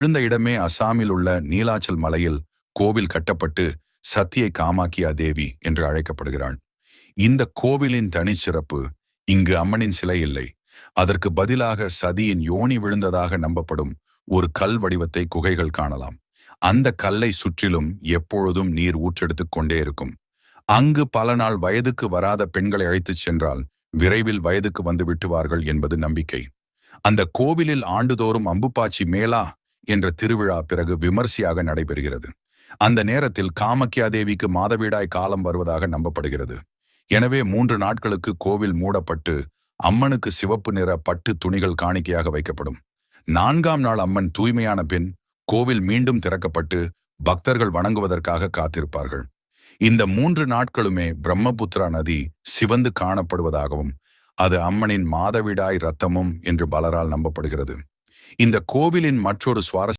விழுந்த இடமே அசாமில் உள்ள நீலாச்சல் மலையில் கோவில் கட்டப்பட்டு சத்தியை காமாக்கியா தேவி என்று அழைக்கப்படுகிறாள். இந்த கோவிலின் தனிச்சிறப்பு, இங்கு அம்மனின் சிலை இல்லை. அதற்கு பதிலாக சதியின் யோனி விழுந்ததாக நம்பப்படும் ஒரு கல் வடிவத்தை குகைகள் காணலாம். அந்த கல்லை சுற்றிலும் எப்பொழுதும் நீர் ஊற்றெடுத்துக் கொண்டே இருக்கும். அங்கு பல நாள் வயதுக்கு வராத பெண்களை அழைத்துச் சென்றால் விரைவில் வயதுக்கு வந்து விட்டுவார்கள் என்பது நம்பிக்கை. அந்த கோவிலில் ஆண்டுதோறும் அம்புபாச்சி மேளா என்ற திருவிழா பிறகு விமர்சையாக நடைபெறுகிறது. அந்த நேரத்தில் காமக்யா தேவிக்கு மாதவிடாய் காலம் வருவதாக நம்பப்படுகிறது. எனவே 3 நாட்களுக்கு கோவில் மூடப்பட்டு அம்மனுக்கு சிவப்பு நிற பட்டு துணிகள் காணிக்கையாக வைக்கப்படும். 4ஆம் நாள் அம்மன் தூய்மையான பின் கோவில் மீண்டும் திறக்கப்பட்டு பக்தர்கள் வணங்குவதற்காக காத்திருப்பார்கள். இந்த 3 நாட்களுமே பிரம்மபுத்திரா நதி சிவந்து காணப்படுவதாகவும் அது அம்மனின் மாதவிடாய் இரத்தமும் என்று பலரால் நம்பப்படுகிறது. இந்த கோவிலின் மற்றொரு சுவாரஸ்ய